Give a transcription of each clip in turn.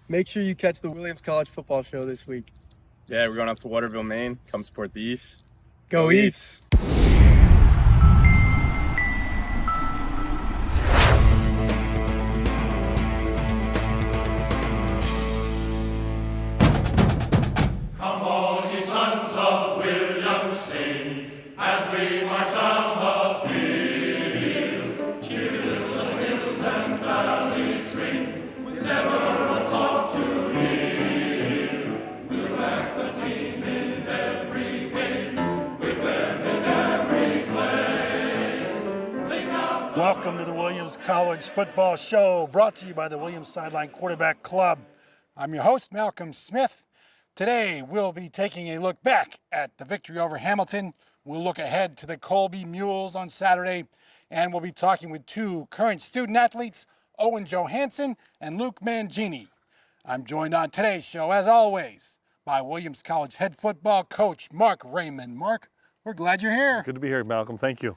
Make sure you catch the Williams College Football Show this week. Yeah, we're going up to Waterville, Maine. Come support the Ephs. Go Ephs! Come on, ye sons of William, sing as we march down the field. Cheer till the hills and valleys ring, with never a thought to yield. We'll back the team in every game, with them in every play. Welcome to the Williams College Football Show, brought to you by the Williams Sideline Quarterback Club. I'm your host, Malcolm Smith. Today, we'll be taking a look back at the victory over Hamilton. We'll look ahead to the Colby Mules on Saturday, and we'll be talking with two current student athletes, Owen Johansen and Luke Mangini. I'm joined on today's show, as always, by Williams College head football coach Mark Raymond. Mark, we're glad you're here. Good to be here, Malcolm. Thank you.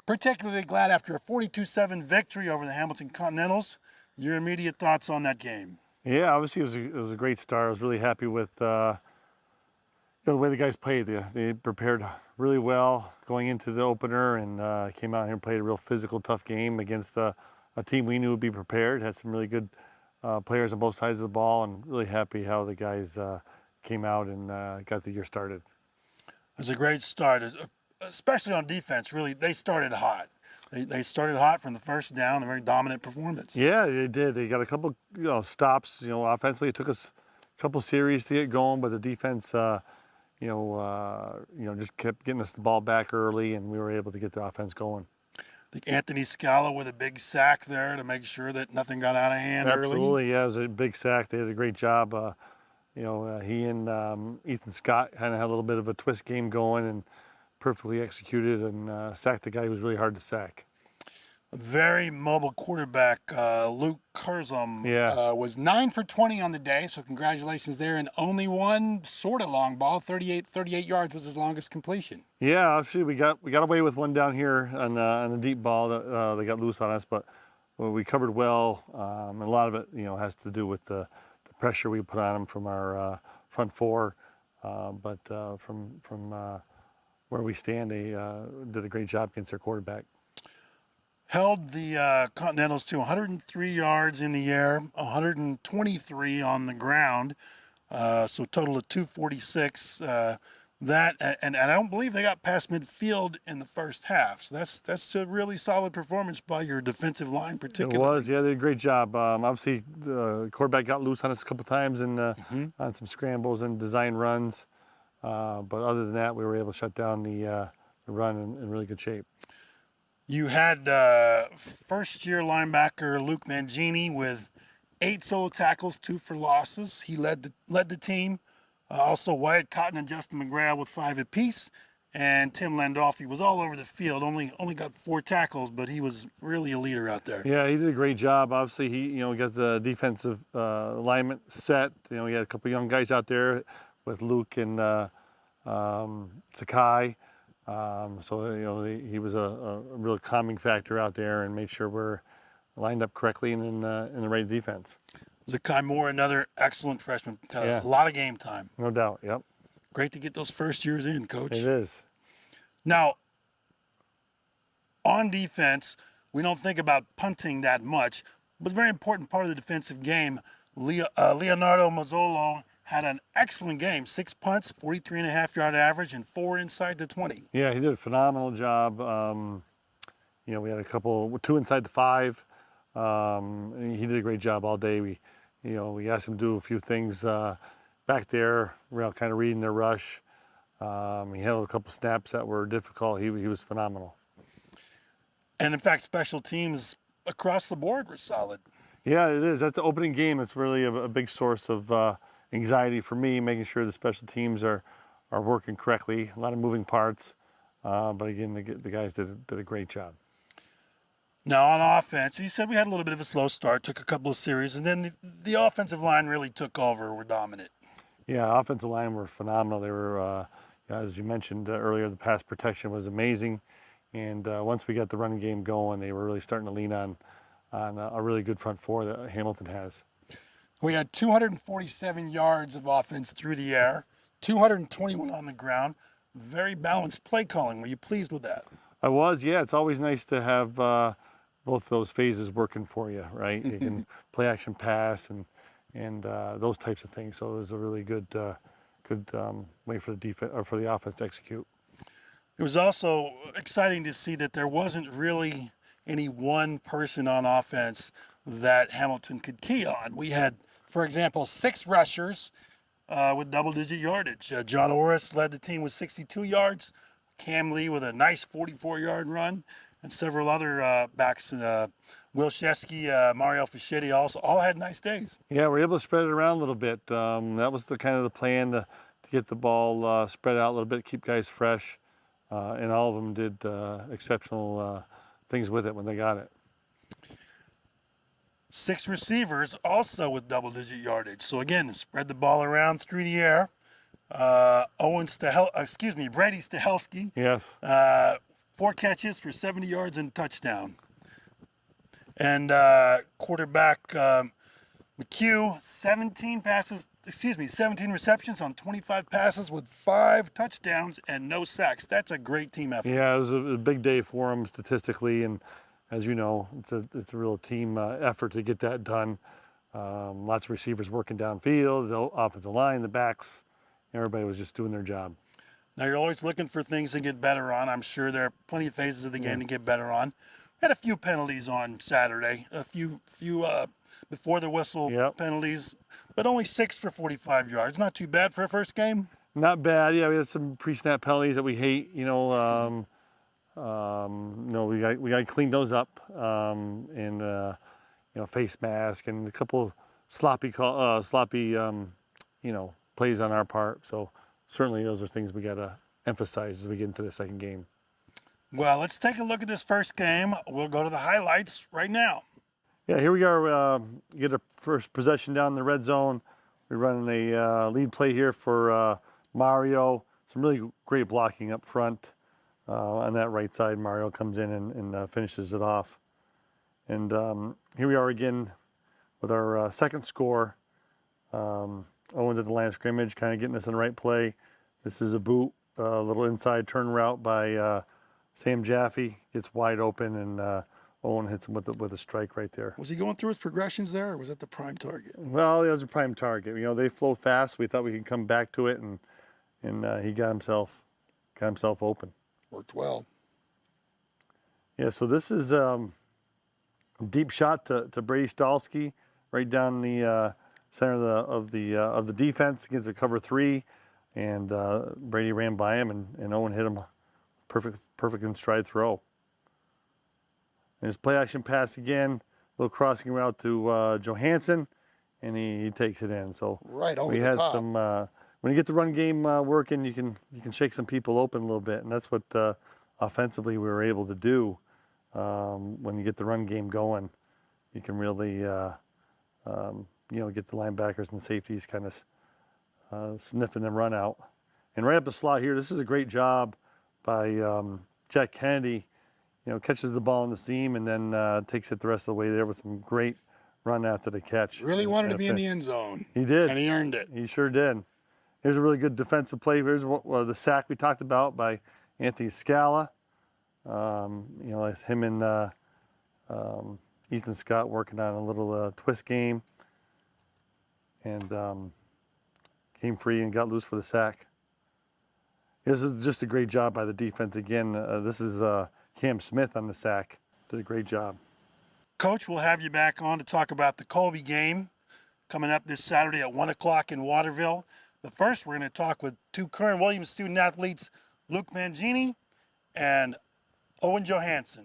Particularly glad after a 42-7 victory over the Hamilton Continentals. Your immediate thoughts on that game? Yeah, obviously it was a great start. I was really happy with the way the guys played. They prepared really well going into the opener and came out here and played a real physical, tough game against a team we knew would be prepared. Had some really good players on both sides of the ball, and really happy how the guys came out and got the year started. It was a great start, especially on defense. Really, they started hot. They started hot from the first down, a very dominant performance. Yeah, they did. They got a couple, stops. Offensively, it took us a couple series to get going, but the defense, just kept getting us the ball back early, and we were able to get the offense going. I think Anthony Scala with a big sack there to make sure that nothing got out of hand early. Absolutely, yeah, it was a big sack. They did a great job. He and Ethan Scott kind of had a little bit of a twist game going and perfectly executed and sacked the guy who was really hard to sack. A very mobile quarterback, Luke Curzum, was 9 for 20 on the day, so congratulations there. And only one sort of long ball, 38 yards was his longest completion. Yeah, actually we got away with one down here on the deep ball that they got loose on us, but we covered well. And a lot of it, has to do with the pressure we put on them from our front four. But from where we stand, they did a great job against their quarterback. Held the Continentals to 103 yards in the air, 123 on the ground, so total of 246. And I don't believe they got past midfield in the first half. So that's a really solid performance by your defensive line, particularly. It was, yeah, they did a great job. Obviously, the quarterback got loose on us a couple times and on some scrambles and design runs. But other than that, we were able to shut down the run in really good shape. You had first-year linebacker Luke Mangini with 8 solo tackles, 2 for losses. He led the team. Also, Wyatt Cotton and Justin McGrath with 5 apiece. And Tim Landolfi was all over the field. Only got 4 tackles, but he was really a leader out there. Yeah, he did a great job. Obviously, he got the defensive alignment set. He had a couple young guys out there with Luke and Sakai. He was a real calming factor out there and made sure we're lined up correctly and in the right defense. Zakai Moore, another excellent freshman. A lot of game time. No doubt, yep. Great to get those first years in, Coach. It is. Now, on defense, we don't think about punting that much, but a very important part of the defensive game, Leonardo Mazzolo had an excellent game. 6 punts, 43.5-yard average, and 4 inside the 20. Yeah, he did a phenomenal job. We had 2 inside the 5. He did a great job all day. We asked him to do a few things back there, kind of reading their rush. He handled a couple snaps that were difficult. He was phenomenal. And in fact, special teams across the board were solid. Yeah, it is. That's the opening game. It's really a big source of anxiety for me, making sure the special teams are working correctly. A lot of moving parts, but again, the guys did a great job. Now on offense, you said we had a little bit of a slow start, took a couple of series, and then the offensive line really took over, were dominant. Yeah, offensive line were phenomenal. They were, as you mentioned earlier, the pass protection was amazing, and once we got the running game going, they were really starting to lean on a really good front four that Hamilton has. We had 247 yards of offense through the air, 221 on the ground. Very balanced play calling. Were you pleased with that? I was, yeah. It's always nice to have both those phases working for you, right? You can play action pass and those types of things. So it was a really good way for the defense or for the offense to execute. It was also exciting to see that there wasn't really any one person on offense that Hamilton could key on. We had, for example, 6 rushers with double-digit yardage. John Orris led the team with 62 yards. Cam Lee with a nice 44-yard run, and several other backs, Will Shesky, Mario Fischetti, also all had nice days. Yeah, we're able to spread it around a little bit. That was the kind of the plan to get the ball spread out a little bit, keep guys fresh, and all of them did exceptional things with it when they got it. 6 receivers also with double-digit yardage. So again, spread the ball around through the air. Brady Stahelski. Yes. 4 catches for 70 yards and a touchdown. And quarterback McHugh, 17 receptions on 25 passes with 5 touchdowns and no sacks. That's a great team effort. Yeah, it was a big day for them statistically, and as you know, it's a real team effort to get that done. Lots of receivers working downfield, the offensive line, the backs. Everybody was just doing their job. Now, you're always looking for things to get better on. I'm sure there are plenty of phases of the game to get better on. We had a few penalties on Saturday, a few before the whistle penalties, but only 6 for 45 yards. Not too bad for a first game. Not bad. Yeah, we had some pre-snap penalties that we hate. We got to clean those up, and face mask and a couple sloppy plays on our part. So certainly those are things we got to emphasize as we get into the second game. Well, let's take a look at this first game. We'll go to the highlights right now. Yeah, here we are. Get a first possession down in the red zone. We're running a lead play here for Mario. Some really great blocking up front on that right side. Mario comes in and finishes it off. And here we are again with our second score. Owen's at the line of scrimmage, kind of getting us in the right play. This is a boot, a little inside turn route by Sam Jaffe. Gets wide open, and Owen hits him with a strike right there. Was he going through his progressions there, or was that the prime target? Well, it was a prime target. They flow fast. We thought we could come back to it, and he got himself open. Worked well. Yeah, so this is a deep shot to Brady Stahelski right down the center of the defense against a cover 3, and Brady ran by him, and Owen hit him perfect in stride throw. And his play action pass again, a little crossing route to Johansen, and he takes it in. So right over we the had top. some when you get the run game working, you can shake some people open a little bit, and that's what offensively we were able to do. When you get the run game going, you can really get the linebackers and safeties kind of sniffing the run out. And right up the slot here, this is a great job by Jack Kennedy. Catches the ball in the seam and then takes it the rest of the way there with some great run after the catch. Really wanted to be in the end zone. He did. And he earned it. He sure did. Here's a really good defensive play. Here's the sack we talked about by Anthony Scala. It's him and Ethan Scott working on a little twist game, and came free and got loose for the sack. This is just a great job by the defense again. This is Cam Smith on the sack. Did a great job. Coach, we'll have you back on to talk about the Colby game coming up this Saturday at 1 o'clock in Waterville. But first, we're going to talk with 2 current Williams student athletes, Luke Mangini and Owen Johansen.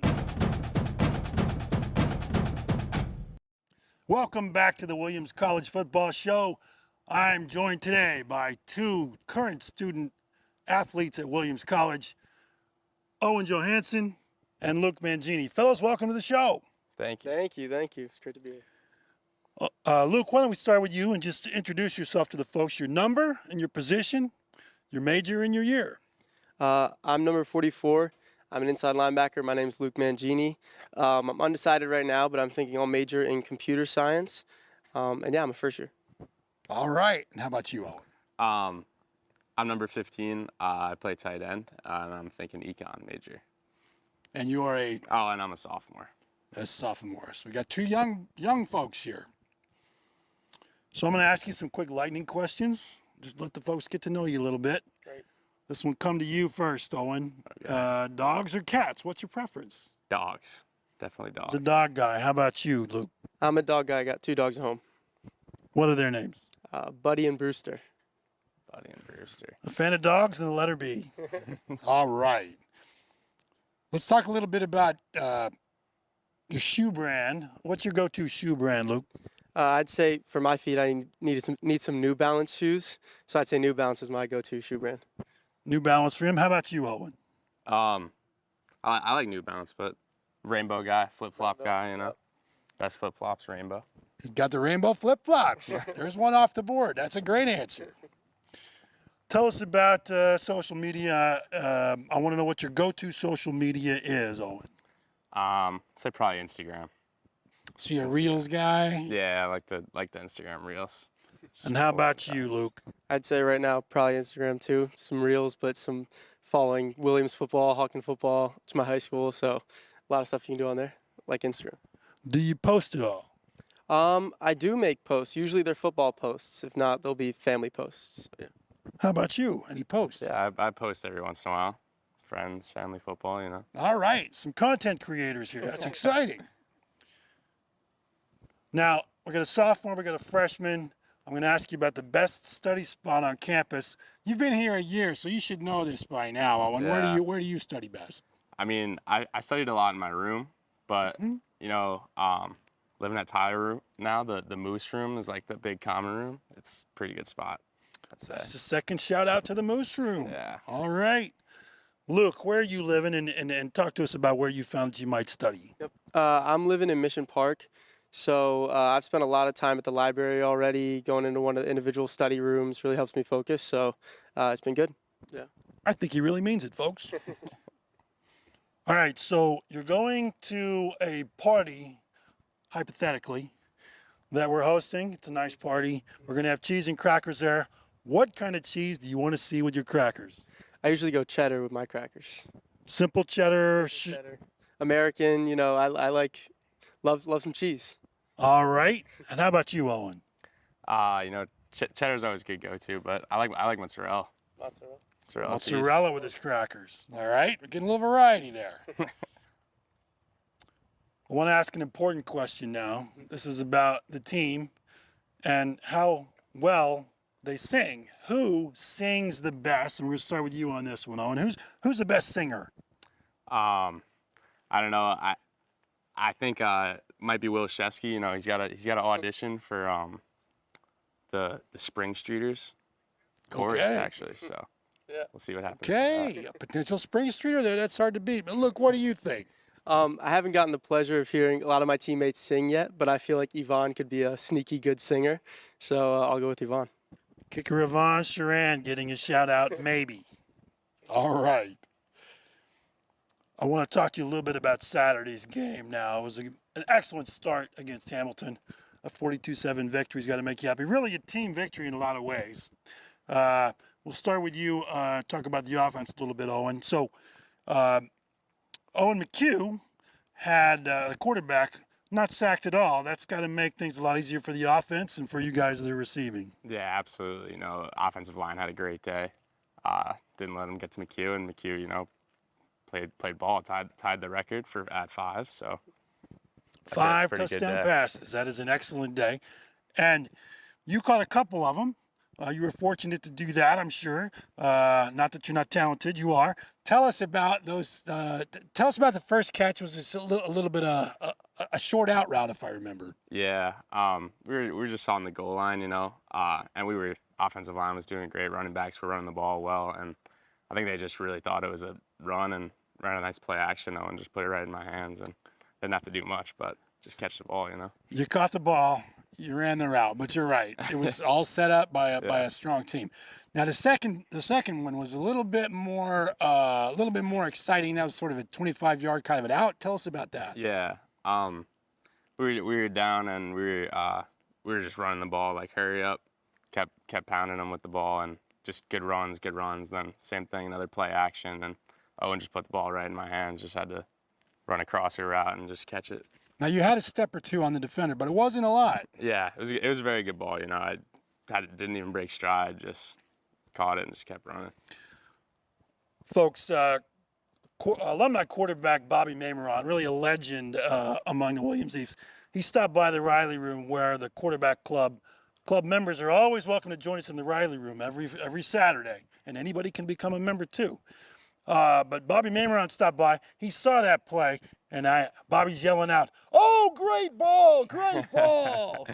Welcome back to the Williams College Football Show. I'm joined today by 2 current student athletes at Williams College, Owen Johansen and Luke Mangini. Fellas, welcome to the show. Thank you. Thank you. It's great to be here. Luke, why don't we start with you and just introduce yourself to the folks, your number and your position, your major and your year. I'm number 44. I'm an inside linebacker. My name's Luke Mangini. I'm undecided right now, but I'm thinking I'll major in computer science. And yeah, I'm a first year. All right. And how about you, Owen? I'm number 15. I play tight end, and I'm thinking econ major. And you are Oh, and I'm a sophomore. a sophomore. So we got two young folks here. So I'm going to ask you some quick lightning questions. Just let the folks get to know you a little bit. Great. This one come to you first, Owen. Okay. Dogs or cats? What's your preference? Dogs. Definitely dogs. It's a dog guy. How about you, Luke? I'm a dog guy. I got 2 dogs at home, What are their names? Buddy and Brewster. Buddy and Brewster. A fan of dogs and the letter B. All right. Let's talk a little bit about your shoe brand. What's your go-to shoe brand, Luke? I'd say for my feet, I need some New Balance shoes. So I'd say New Balance is my go-to shoe brand. New Balance for him. How about you, Owen? I like New Balance, but rainbow guy, flip-flop guy, you know. Best flip-flops, rainbow. He's got the rainbow flip-flops. There's one off the board. That's a great answer. Tell us about social media. I want to know what your go-to social media is, Owen. I'd say probably Instagram. So you're a Reels guy? Yeah, I like the Instagram Reels. And how about you, Luke? I'd say right now probably Instagram too. Some reels, but some following Williams football, Hawken football. It's my high school, so a lot of stuff you can do on there, like Instagram. Do you post it all? I do make posts. Usually they're football posts. If not, they'll be family posts. So, yeah. How about you? Any posts? Yeah, I post every once in a while. Friends, family football, you know. All right, some content creators here. That's exciting. Now, we got a sophomore, we got a freshman. I'm going to ask you about the best study spot on campus. You've been here a year, so you should know this by now, Owen. Yeah. Where do you study best? I mean, I studied a lot in my room, but, you know, living at Tyler now, the Moose Room is like the big common room. It's a pretty good spot, I'd say. That's the second shout out to the Moose Room. Yeah. All right. Luke, where are you living? And talk to us about where you found that you might study. Yep. I'm living in Mission Park. So I've spent a lot of time at the library already. Going into one of the individual study rooms really helps me focus. So it's been good. Yeah. I think he really means it, folks. All right, so you're going to a party, hypothetically, that we're hosting. It's a nice party. We're going to have cheese and crackers there. What kind of cheese do you want to see with your crackers? I usually go cheddar with my crackers. Simple cheddar. Cheddar. American, you know, I like, love some cheese. All right. And how about you, Owen? You know, cheddar's always a good go-to, but I like mozzarella. Mozzarella cheese. Mozzarella with his crackers. All right. We're getting a little variety there. I want to ask an important question now. This is about the team and how well they sing. Who sings the best? And we're going to start with you on this one, Owen. Who's the best singer? I don't know. I think might be Will Shesky. You know, he's got to audition for the Spring Streeters chorus, Okay. actually. So Yeah. we'll see what happens. Okay, a potential Spring Streeter there. That's hard to beat. But look, what do you think? I haven't gotten the pleasure of hearing a lot of my teammates sing yet, but I feel like Yvonne could be a sneaky good singer. So I'll go with Yvonne. Kicker Yvonne Sharan getting a shout out, maybe. All right. I want to talk to you a little bit about Saturday's game now. It was an excellent start against Hamilton. A 42-7 victory has got to make you happy. Really a team victory in a lot of ways. We'll start with you, talk about the offense a little bit, Owen. So Owen McHugh had the quarterback not sacked at all. That's got to make things a lot easier for the offense and for you guys that are receiving. Yeah, absolutely. You know, offensive line had a great day. Didn't let him get to McHugh, and McHugh, you know, played ball, tied the record at 5. So that's 5 a pretty good touchdown day. passes. That is an excellent day. And you caught a couple of them. You were fortunate to do that, I'm sure. Not that you're not talented, you are. Tell us about those. Tell us about the first catch. Was just a little bit a short out route, if I remember. Yeah, we were just on the goal line, you know, and offensive line was doing great. Running backs were running the ball well, and I think they just really thought it was a run and ran a nice play action, and just put it right in my hands, and didn't have to do much, but just catch the ball, you know. You caught the ball. You ran the route, but you're right. It was all set up by a strong team. Now the second one was a little bit more exciting. That was sort of a 25-yard kind of an out. Tell us about that. Yeah, we were down, and we we were just running the ball, like hurry up, kept pounding them with the ball, and just good runs. Then same thing, another play action, and Owen just put the ball right in my hands. Just had to run across her route and just catch it. Now you had a step or two on the defender, but it wasn't a lot. Yeah, it was a very good ball. You know, didn't even break stride, just caught it and just kept running. Folks, alumni quarterback Bobby Mameron, really a legend among the Williams Ephs. He stopped by the Riley Room, where the quarterback club members are always welcome to join us in the Riley Room every Saturday, and anybody can become a member too. But Bobby Mameron stopped by. He saw that play, and Bobby's yelling out, "Oh, great ball, great ball!"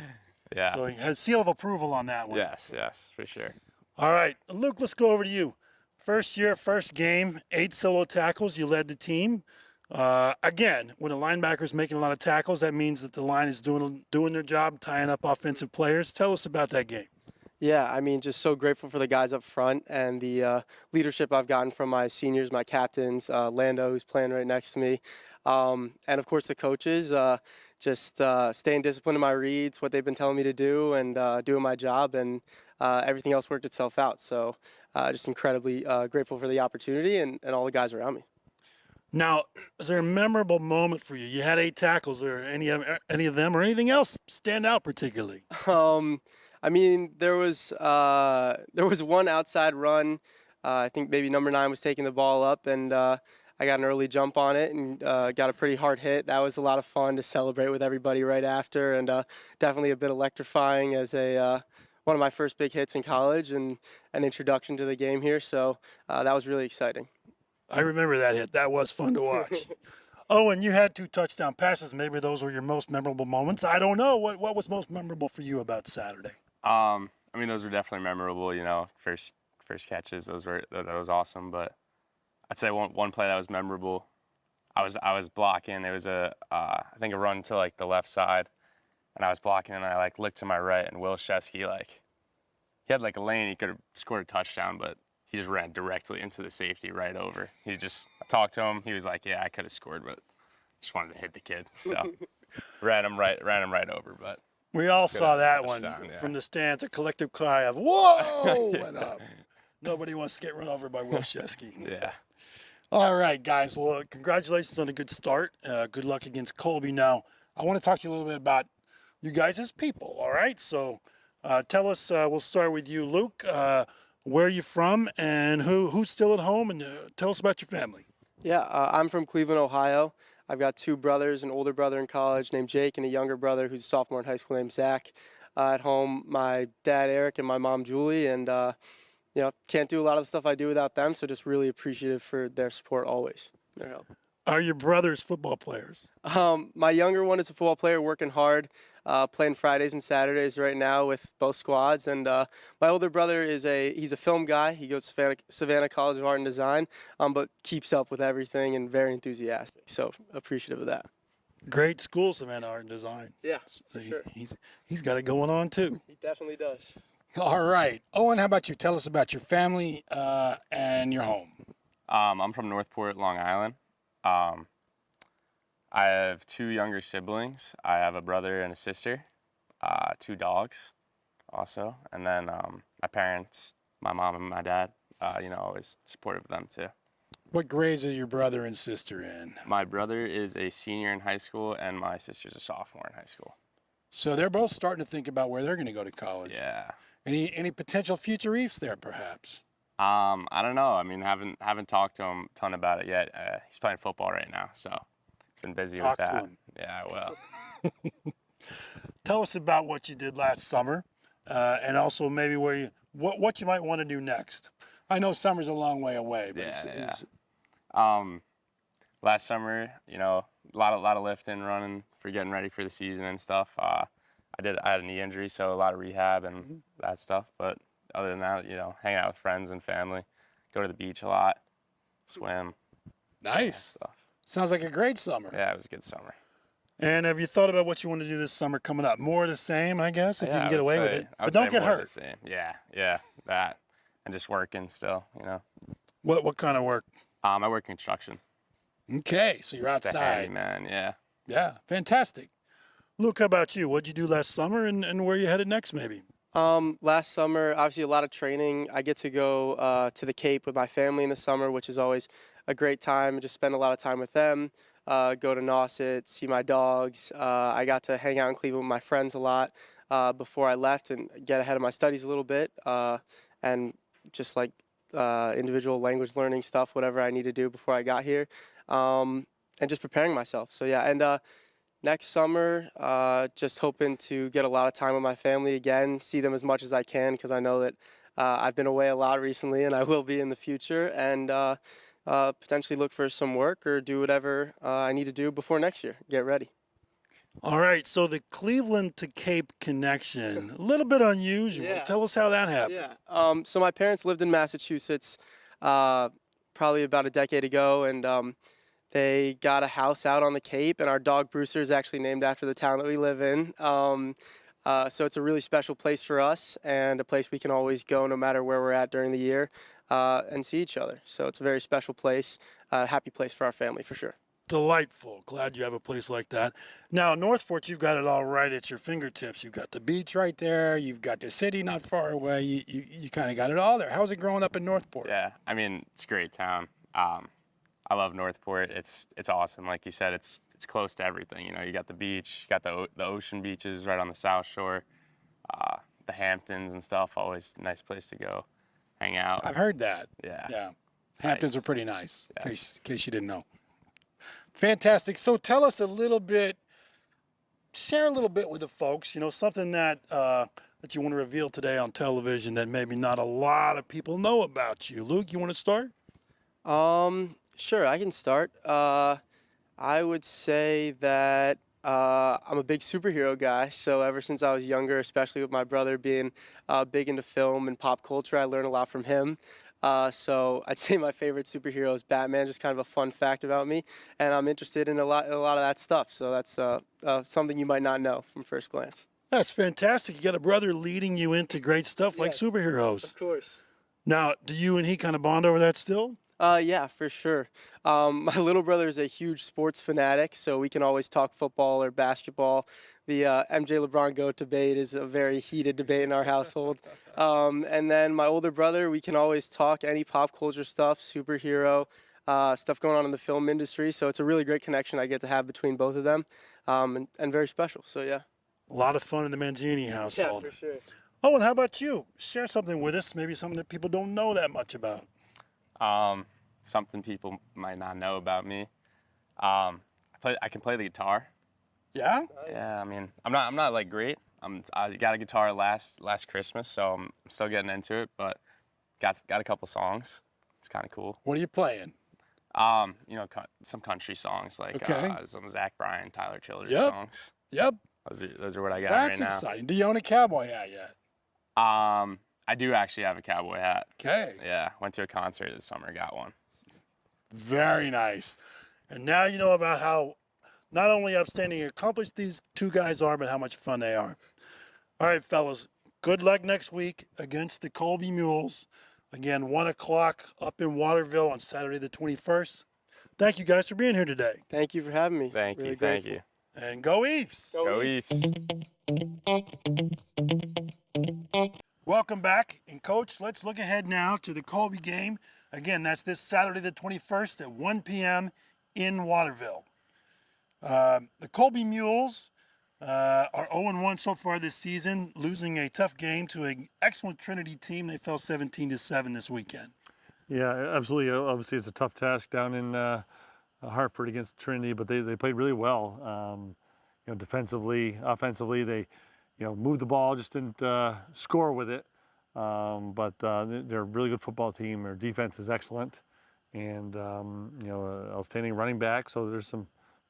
Yeah. So he has seal of approval on that one. Yes, for sure. All right, Luke, let's go over to you. First year, first game, 8 solo tackles. You led the team. Again, when a linebacker's making a lot of tackles, that means that the line is doing their job, tying up offensive players. Tell us about that game. Yeah, I mean, just so grateful for the guys up front and the leadership I've gotten from my seniors, my captains, Lando, who's playing right next to me, and of course the coaches. Just staying disciplined in my reads, what they've been telling me to do, and doing my job, and everything else worked itself out. So just incredibly grateful for the opportunity and all the guys around me. Now, is there a memorable moment for you? You had 8 tackles. Or any of them or anything else stand out particularly? I mean, there was one outside run. I think maybe number 9 was taking the ball up, and I got an early jump on it and got a pretty hard hit. That was a lot of fun to celebrate with everybody right after, and definitely a bit electrifying as one of my first big hits in college and an introduction to the game here. So that was really exciting. I remember that hit. That was fun to watch. Owen, you had 2 touchdown passes. Maybe those were your most memorable moments. I don't know. What was most memorable for you about Saturday? I mean, those were definitely memorable. You know, first catches. That was awesome. But I'd say one play that was memorable. I was blocking. It was I think a run to like the left side, and I was blocking, and I like looked to my right, and Will Shesky, like, he had like a lane. He could have scored a touchdown, but he just ran directly into the safety right over. I talked to him. He was like, "Yeah, I could have scored, but just wanted to hit the kid." So ran him right over. But we all saw that one from the stands. A collective cry of "Whoa!" went up. Nobody wants to get run over by Will Shesky. Yeah. All right, guys. Well, congratulations on a good start. Good luck against Colby. Now, I want to talk to you a little bit about you guys as people. All right. So, tell us. We'll start with you, Luke. Where are you from, and who's still at home, and tell us about your family. Yeah, I'm from Cleveland, Ohio. I've got 2 brothers, an older brother in college named Jake, and a younger brother who's a sophomore in high school named Zach. At home, my dad, Eric, and my mom, Julie, and can't do a lot of the stuff I do without them, so just really appreciative for their support always, their help. Are your brothers football players? My younger one is a football player, working hard, playing Fridays and Saturdays right now with both squads. And my older brother he's a film guy. He goes to Savannah College of Art and Design, but keeps up with everything and very enthusiastic. So appreciative of that. Great school, Savannah Art and Design. Yeah, So sure. He's got it going on too. He definitely does. All right, Owen, how about you? Tell us about your family and your home. I'm from Northport, Long Island. I have 2 younger siblings. I have a brother and a sister, 2 dogs also. And then my parents, my mom and my dad, always supportive of them too. What grades are your brother and sister in? My brother is a senior in high school, and my sister's a sophomore in high school. So they're both starting to think about where they're going to go to college. Yeah. Any potential future Ephs there, perhaps? I don't know. I mean, haven't talked to him a ton about it yet. He's playing football right now, so he's been busy Talk with to that. him. Yeah, I will. Tell us about what you did last summer, and also maybe what you might want to do next. I know summer's a long way away, but Last summer, a lot of lifting, running for getting ready for the season and stuff. I had a knee injury, so a lot of rehab and that stuff. But other than that, hanging out with friends and family, go to the beach a lot, swim. Nice. Stuff. Sounds like a great summer. Yeah, it was a good summer. And have you thought about what you want to do this summer coming up? More of the same, I guess, if you Yeah, can I get would away with say- it. I would But don't say get more of hurt. the same. Yeah, that. And just working still, What kind of work? I work construction. Okay, so you're Just a outside. handyman, yeah. Yeah, fantastic. Luke, how about you? What'd you do last summer and where you headed next, maybe? Last summer, obviously a lot of training. I get to go to the Cape with my family in the summer, which is always a great time. Just spend a lot of time with them. Go to Nauset, see my dogs. I got to hang out in Cleveland with my friends a lot before I left and get ahead of my studies a little bit. And just like individual language learning stuff, whatever I need to do before I got here. And just preparing myself. So yeah, and next summer, just hoping to get a lot of time with my family again, see them as much as I can because I know that I've been away a lot recently and I will be in the future, and potentially look for some work or do whatever I need to do before next year. Get ready. All right, so the Cleveland to Cape connection, a little bit unusual. Yeah. Tell us how that happened. Yeah. So my parents lived in Massachusetts probably about a decade ago, and they got a house out on the Cape, and our dog Brewster is actually named after the town that we live in. So it's a really special place for us and a place we can always go no matter where we're at during the year and see each other. So it's a very special place, a happy place for our family for sure. Delightful. Glad you have a place like that. Now, Northport, you've got it all right at your fingertips. You've got the beach right there. You've got the city not far away. You kind of got it all there. How's it growing up in Northport? Yeah, I mean, it's a great town. I love Northport. It's awesome. Like you said, it's close to everything. You know, you got the beach, you got the ocean beaches right on the South Shore, the Hamptons and stuff. Always a nice place to go, hang out. I've heard that. Yeah. Yeah. Hamptons nice. are pretty nice, Yeah. in case you didn't know. Fantastic. So tell us a little bit, share a little bit with the folks, something that that you want to reveal today on television that maybe not a lot of people know about you. Luke, you want to start? Sure, I can start. I would say that I'm a big superhero guy. So ever since I was younger, especially with my brother being big into film and pop culture, I learned a lot from him. So I'd say my favorite superhero is Batman. Just kind of a fun fact about me, and I'm interested in a lot of that stuff. So that's something you might not know from first glance. That's fantastic. You got a brother leading you into great stuff like Yes. superheroes. Of course. Now, do you and he kind of bond over that still? Yeah, for sure. My little brother is a huge sports fanatic, so we can always talk football or basketball. The MJ LeBron GOAT debate is a very heated debate in our household. And then my older brother, we can always talk any pop culture stuff, superhero stuff going on in the film industry. So it's a really great connection I get to have between both of them, and very special. So yeah. A lot of fun in the Mangini Yeah, household. for sure. Owen, how about you? Share something with us, maybe something that people don't know that much about. Something people might not know about me. I can play the guitar. Yeah? Yeah, I mean, I'm not like great. I got a guitar last Christmas, so I'm still getting into it, but got a couple songs. It's kind of cool. What are you playing? Some country songs like Okay. some Zach Bryan, Tyler Childers Yep. songs. Yep. Those are what I got That's right now. exciting. Do you own a cowboy hat yet? I do actually have a cowboy hat. Okay. Yeah, went to a concert this summer, got one. Very nice. And now you know about how not only upstanding accomplished these two guys are, but how much fun they are. All right, fellas, good luck next week against the Colby Mules. Again, 1 o'clock up in Waterville on Saturday the 21st. Thank you guys for being here today. Thank you for having me. Thank Really you, thank grateful. you. And go Ephs! Go Ephs. Welcome back. And Coach, let's look ahead now to the Colby game. Again, that's this Saturday the 21st at 1 p.m. in Waterville. The Colby Mules are 0-1 so far this season, losing a tough game to an excellent Trinity team. They fell 17-7 this weekend. Yeah, absolutely. Obviously, it's a tough task down in Hartford against Trinity, but they played really well. Defensively, offensively, they moved the ball, just didn't score with it. But they're a really good football team. Their defense is excellent, and outstanding running back. So there's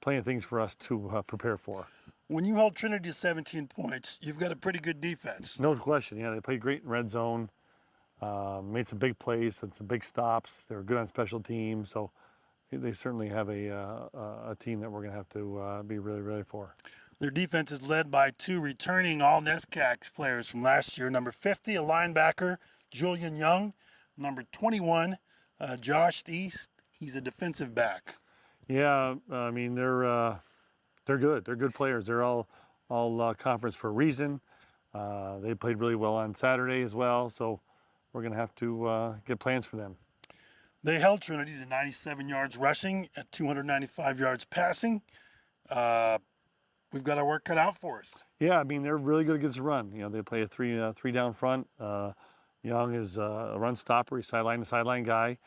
plenty of things for us to prepare for. When you hold Trinity to 17 points, you've got a pretty good defense. No question. Yeah, they played great in red zone. Made some big plays and some big stops. They were good on special teams. So they certainly have a team that we're going to have to be really ready for. Their defense is led by two returning All-NESCAC players from last year. Number 50, a linebacker, Julian Young. Number 21, Josh East. He's a defensive back. Yeah, I mean they're good. They're good players. They're all all conference for a reason. They played really well on Saturday as well, so we're going to have to get plans for them. They held Trinity to 97 yards rushing at 295 yards passing. We've got our work cut out for us. Yeah, I mean, they're really good against the run. You know, they play a three down front. Young is a run stopper. He's sideline to sideline guy.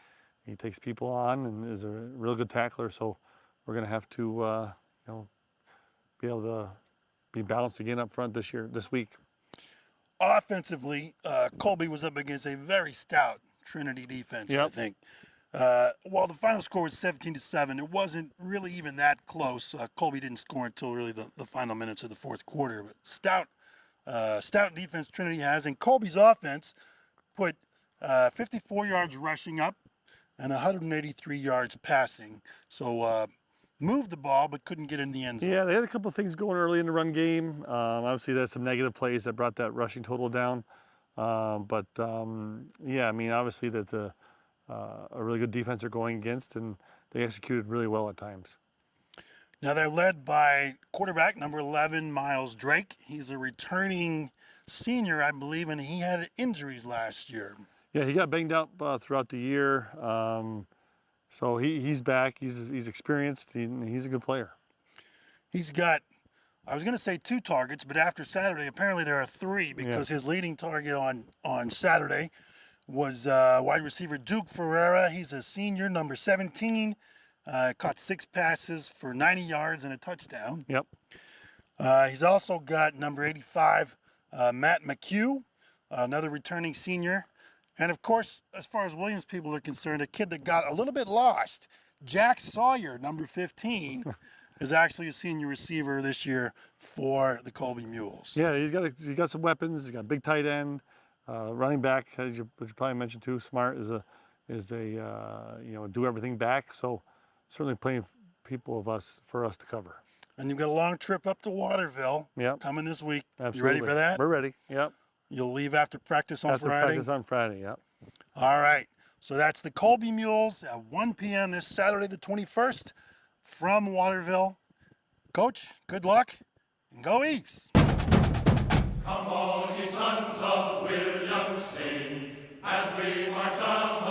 He takes people on and is a real good tackler. So we're going to have to, you know, be able to be balanced again up front this week. Offensively, Colby was up against a very stout Trinity defense, I Yep. think. While the final score was 17-7, it wasn't really even that close. Colby didn't score until really the final minutes of the fourth quarter. But stout defense Trinity has, and Colby's offense put 54 yards rushing up and 183 yards passing. So moved the ball but couldn't get in the end zone. Yeah, they had a couple of things going early in the run game. Obviously, that's some negative plays that brought that rushing total down. Yeah, I mean, obviously that's a really good defense they're going against, and they executed really well at times. Now they're led by quarterback number 11, Miles Drake. He's a returning senior, I believe, and he had injuries last year. Yeah, he got banged up throughout the year, so he's back. He's experienced. He's a good player. He's got, I was going to say 2 targets, but after Saturday, apparently there are 3 because his leading target on Saturday was wide receiver Duke Ferreira. He's a senior, number 17. Caught 6 passes for 90 yards and a touchdown. Yep. He's also got number 85, Matt McHugh, another returning senior. And of course, as far as Williams people are concerned, a kid that got a little bit lost, Jack Sawyer, number 15, is actually a senior receiver this year for the Colby Mules. Yeah, he's got some weapons. He's got a big tight end, running back, as you probably mentioned too. Smart is a you know, do everything back. So certainly plenty of people for us to cover. And you've got a long trip up to Waterville coming this week. Absolutely. You ready for that? We're ready. Yep. You'll leave after practice on After Friday? practice on Friday, yep. All right. So that's the Colby Mules at 1 p.m. this Saturday the 21st from Waterville. Coach, good luck and go Ephs! Come all ye sons of William, sing as we march down